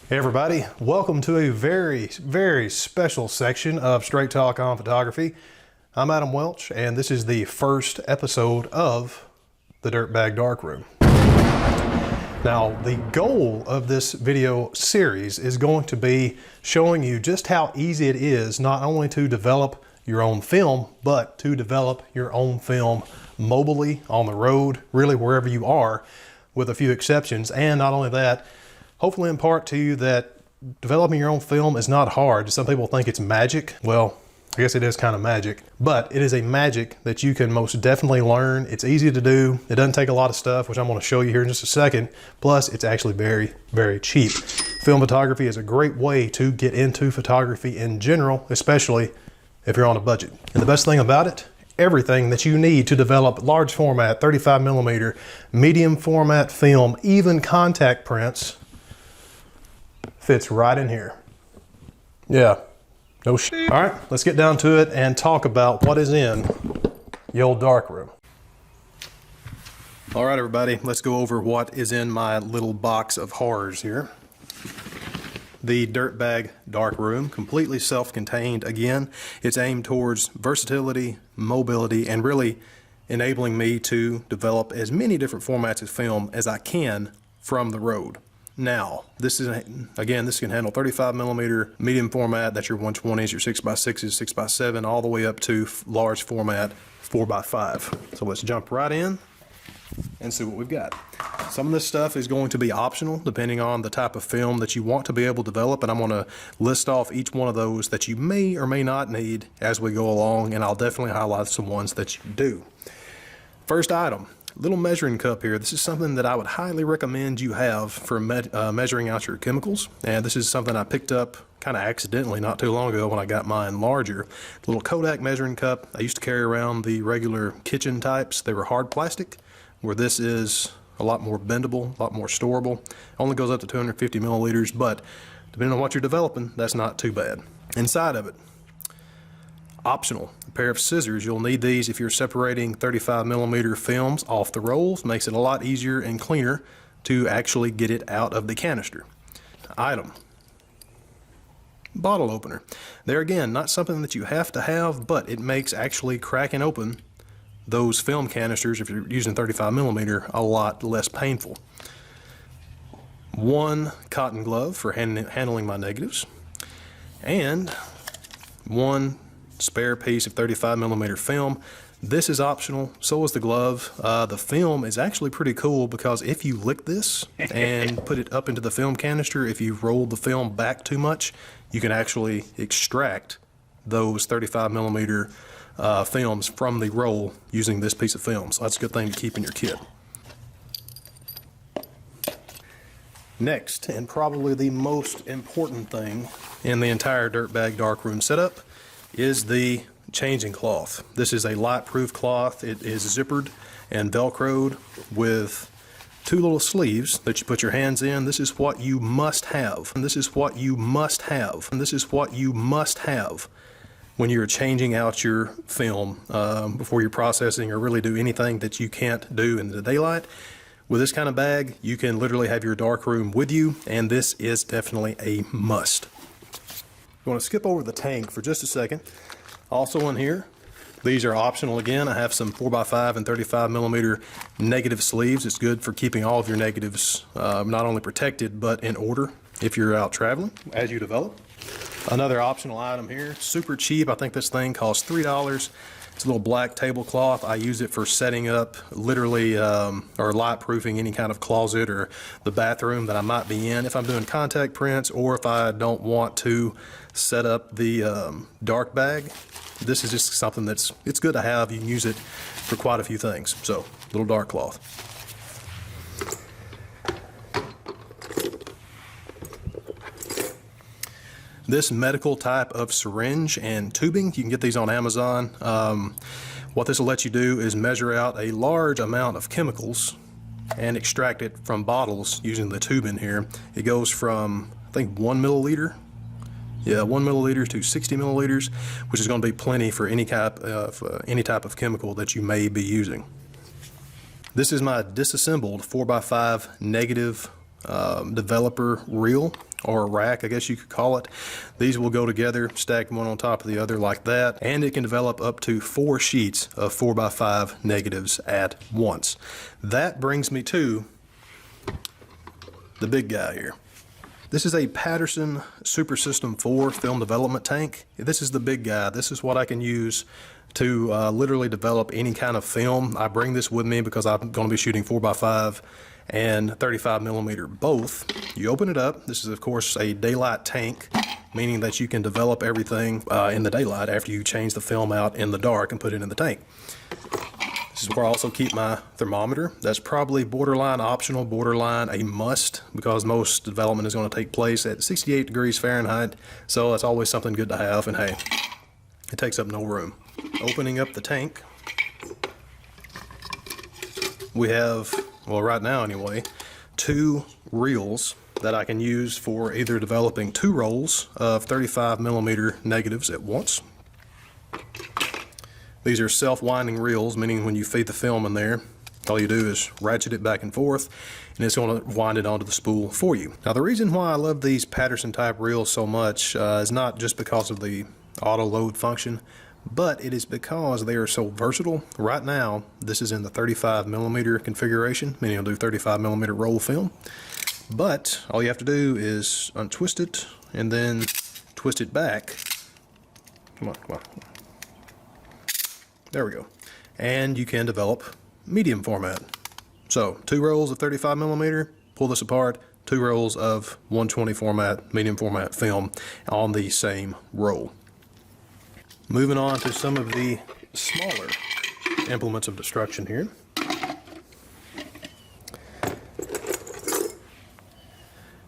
Hey everybody, welcome to a very special section of Straight Talk on Photography. I'm Adam Welch, and this is the first episode of the Dirtbag Darkroom. Now, the goal of this video series is going to be showing you just how easy it is not only to develop your own film, but to develop your own film mobilely, on the road, really wherever you are, with a few exceptions. And not only that, hopefully impart to you that developing your own film is not hard. Some people think it's magic. Well, I guess it is kind of magic, but it is a magic that you can most definitely learn. It's easy to do. It doesn't take a lot of stuff, which I'm going to show you here in just a second. Plus, it's actually very cheap. Film photography is a great way to get into photography in general, especially if you're on a budget. And the best thing about it, everything that you need to develop large format, 35mm, medium format film, even contact prints, fits right in here. Yeah, no shit. All right, let's get down to it and talk about what is in the old darkroom. All right, everybody, let's go over what is in my little box of horrors here. The Dirtbag Darkroom, completely self-contained. Again, it's aimed towards versatility, mobility, and really enabling me to develop as many different formats of film as I can from the road. Now, this is, again, this can handle 35mm medium format, that's your 120s, your 6x6s, 6x7, all the way up to large format 4x5. So let's jump right in and see what we've got. Some of this stuff is going to be optional depending on the type of film that you want to be able to develop, and I'm going to list off each one of those that you may or may not need as we go along, and I'll definitely highlight some ones that you do. First item. Little measuring cup here. This is something that I would highly recommend you have for measuring out your chemicals, and this is something I picked up kind of accidentally not too long ago when I got mine larger. Little Kodak measuring cup. I used to carry around the regular kitchen types. They were hard plastic, where this is a lot more bendable, a lot more storable. Only goes up to 250 milliliters, but depending on what you're developing, that's not too bad. Inside of it, optional, a pair of scissors. You'll need these if you're separating 35mm films off the rolls. Makes it a lot easier and cleaner to actually get it out of the canister. Item. Bottle opener. There again, not something that you have to have, but it makes actually cracking open those film canisters, if you're using 35mm, a lot less painful. One cotton glove for handling my negatives, and one spare piece of 35mm film. This is optional, so is the glove. The film is actually pretty cool because if you lick this and put it up into the film canister, if you roll the film back too much, you can actually extract those 35mm films from the roll using this piece of film. So that's a good thing to keep in your kit. Next, and probably the most important thing in the entire Dirtbag Darkroom setup, is the changing cloth. This is a light-proof cloth. It is zippered and velcroed with two little sleeves that you put your hands in. This is what you must have. And this is what you must have. And this is what you must have when you're changing out your film before you're processing or really do anything that you can't do in the daylight. With this kind of bag, you can literally have your darkroom with you, and this is definitely a must. You want to skip over the tank for just a second. Also in here, these are optional again. I have some 4x5 and 35mm negative sleeves. It's good for keeping all of your negatives not only protected, but in order if you're out traveling as you develop. Another optional item here, super cheap. I think this thing costs $3. It's a little black tablecloth. I use it for setting up literally or light proofing any kind of closet or the bathroom that I might be in if I'm doing contact prints, or if I don't want to set up the dark bag. This is just something it's good to have. You can use it for quite a few things. So, little dark cloth. This medical type of syringe and tubing, you can get these on Amazon. What this will let you do is measure out a large amount of chemicals and extract it from bottles using the tube in here. It goes from, I think, 1 milliliter. Yeah, 1 milliliter to 60 milliliters, which is going to be plenty for any type of chemical that you may be using. This is my disassembled 4x5 negative developer reel, or a rack, I guess you could call it. These will go together, stacked one on top of the other like that, and it can develop up to 4 sheets of 4x5 negatives at once. That brings me to the big guy here. This is a Patterson Super System 4 film development tank. This is the big guy. This is what I can use to literally develop any kind of film. I bring this with me because I'm going to be shooting 4x5 and 35 millimeter both. You open it up. This is of course a daylight tank, meaning that you can develop everything in the daylight after you change the film out in the dark and put it in the tank. This is where I also keep my thermometer. That's probably borderline optional, borderline a must, because most development is going to take place at 68 degrees Fahrenheit. So that's always something good to have, and hey, it takes up no room. Opening up the tank, we have, well right now anyway, 2 reels that I can use for either developing 2 rolls of 35 millimeter negatives at once. These are self-winding reels, meaning when you feed the film in there, all you do is ratchet it back and forth, and it's going to wind it onto the spool for you. Now the reason why I love these Patterson type reels so much is not just because of the auto load function, but it is because they are so versatile. Right now, this is in the 35 millimeter configuration, meaning it'll do 35 millimeter roll film. But all you have to do is untwist it and then twist it back. Come on, come on. There we go. And you can develop medium format. So 2 rolls of 35 millimeter, pull this apart, 2 rolls of 120 format, medium format film on the same roll. Moving on to some of the smaller implements of destruction here.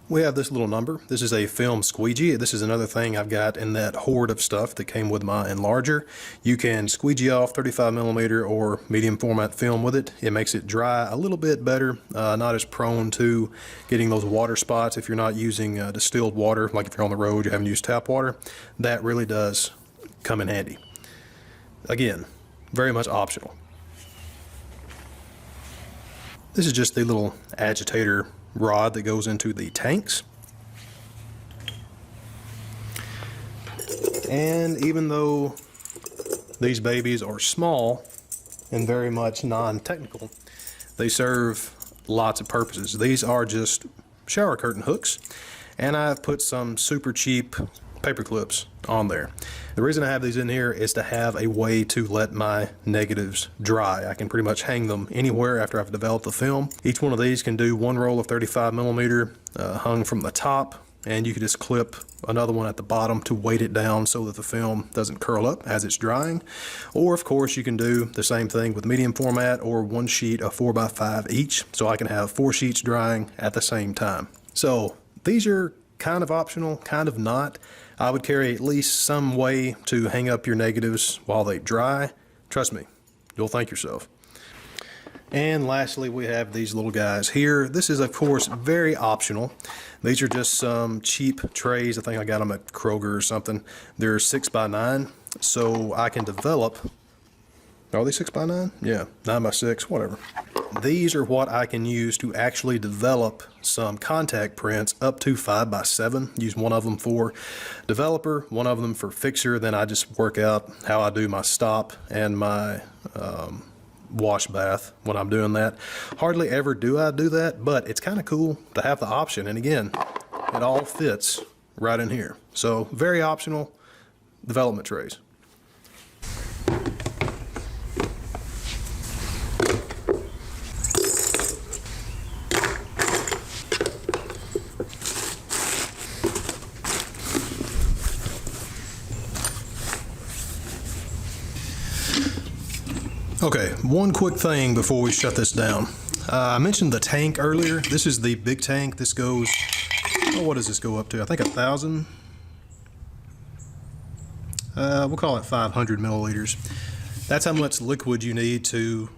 We have this little number. This is a film squeegee. This is another thing I've got in that hoard of stuff that came with my enlarger. You can squeegee off 35 millimeter or medium format film with it. It makes it dry a little bit better, not as prone to getting those water spots if you're not using distilled water, like if you're on the road, you haven't used tap water. That really does come in handy. Again, very much optional. This is just the little agitator rod that goes into the tanks. And even though these babies are small and very much non-technical, they serve lots of purposes. These are just shower curtain hooks, and I've put some super cheap paper clips on there. The reason I have these in here is to have a way to let my negatives dry. I can pretty much hang them anywhere after I've developed the film. Each one of these can do 1 roll of 35 millimeter hung from the top, and you can just clip another one at the bottom to weight it down so that the film doesn't curl up as it's drying. Or of course you can do the same thing with medium format or 1 sheet of 4x5 each, so I can have 4 sheets drying at the same time. So these are kind of optional, kind of not. I would carry at least some way to hang up your negatives while they dry. Trust me, you'll thank yourself. And lastly, we have these little guys here. This is of course very optional. These are just some cheap trays. I think I got them at Kroger or something. They're 6x9, so I can develop, are they 6x9? Yeah, 9x6, whatever. These are what I can use to actually develop some contact prints up to 5x7. Use one of them for developer, one of them for fixer. Then I just work out how I do my stop and my wash bath when I'm doing that. Hardly ever do I do that, but it's kind of cool to have the option. And again, it all fits right in here. So very optional development trays. Okay, one quick thing before we shut this down. I mentioned the tank earlier. This is the big tank. This goes, oh, what does this go up to? I think 1,000. We'll call it 500 milliliters. That's how much liquid you need to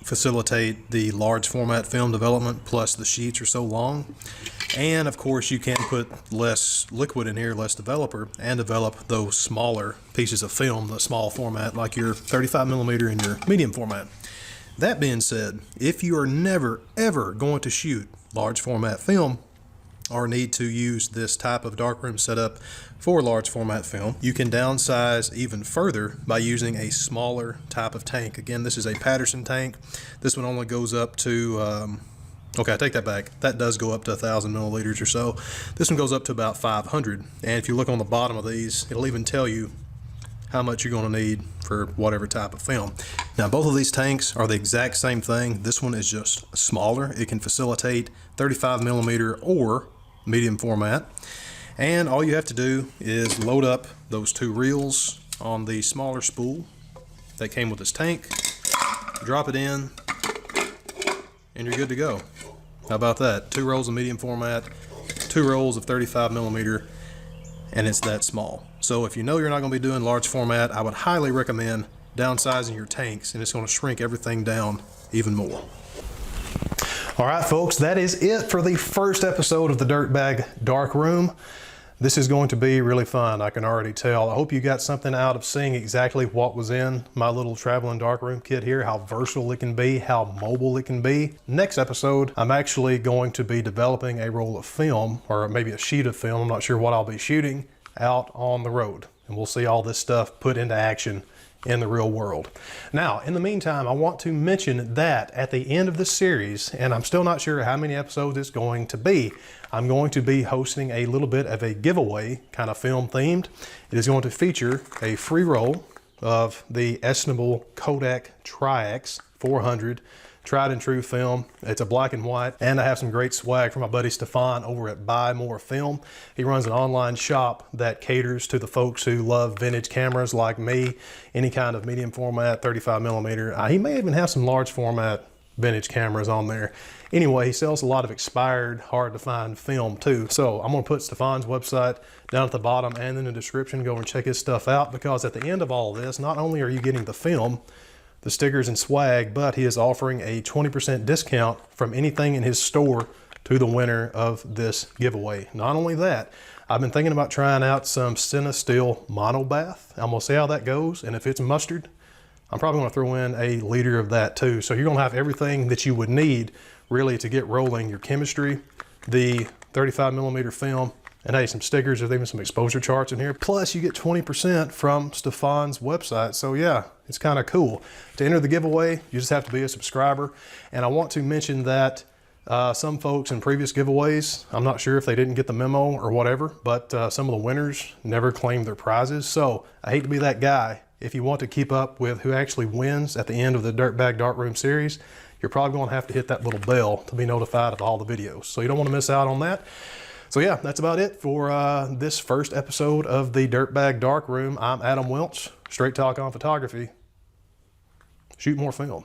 facilitate the large format film development, plus the sheets are so long. And of course you can put less liquid in here, less developer, and develop those smaller pieces of film, the small format, like your 35 millimeter and your medium format. That being said, if you are never ever going to shoot large format film or need to use this type of darkroom setup for large format film, you can downsize even further by using a smaller type of tank. Again, this is a Patterson tank. This one only goes up to, okay, I take that back. That does go up to 1,000 milliliters or so. This one goes up to about 500. And if you look on the bottom of these, it'll even tell you how much you're going to need for whatever type of film. Now, both of these tanks are the exact same thing. This one is just smaller. It can facilitate 35 millimeter or medium format. And all you have to do is load up those two reels on the smaller spool that came with this tank, drop it in, and you're good to go. How about that? 2 rolls of medium format, 2 rolls of 35 millimeter, and it's that small. So if you know you're not going to be doing large format, I would highly recommend downsizing your tanks, and it's going to shrink everything down even more. All right, folks, that is it for the first episode of the Dirtbag Darkroom. This is going to be really fun, I can already tell. I hope you got something out of seeing exactly what was in my little traveling darkroom kit here, how versatile it can be, how mobile it can be. Next episode, I'm actually going to be developing a roll of film, or maybe a sheet of film, I'm not sure what I'll be shooting, out on the road. And we'll see all this stuff put into action in the real world. Now, in the meantime, I want to mention that at the end of this series, and I'm still not sure how many episodes it's going to be, I'm going to be hosting a little bit of a giveaway, kind of film themed. It is going to feature a free roll of the estimable Kodak Tri-X 400 tried and true film. It's a black and white, and I have some great swag from my buddy Stefan over at Buy More Film. He runs an online shop that caters to the folks who love vintage cameras like me, any kind of medium format, 35 millimeter. He may even have some large format vintage cameras on there. Anyway, he sells a lot of expired, hard to find film too. So I'm gonna put Stefan's website down at the bottom and in the description. Go and check his stuff out, because at the end of all of this, not only are you getting the film, the stickers and swag, but he is offering a 20% discount from anything in his store to the winner of this giveaway. Not only that, I've been thinking about trying out some Cinesteel Mono Bath. I'm gonna see how that goes, and if it's mustard, I'm probably gonna throw in a liter of that too. So you're gonna have everything that you would need really to get rolling your chemistry, the 35 millimeter film, and hey, some stickers, there's even some exposure charts in here. Plus you get 20% from Stefan's website. So yeah, it's kind of cool. To enter the giveaway, you just have to be a subscriber. And I want to mention that some folks in previous giveaways, I'm not sure if they didn't get the memo or whatever, but some of the winners never claimed their prizes. So I hate to be that guy. If you want to keep up with who actually wins at the end of the Dirtbag Darkroom series, you're probably gonna have to hit that little bell to be notified of all the videos. So you don't wanna miss out on that. So yeah, that's about it for this first episode of the Dirtbag Darkroom. I'm Adam Welch, straight talk on photography. Shoot more film.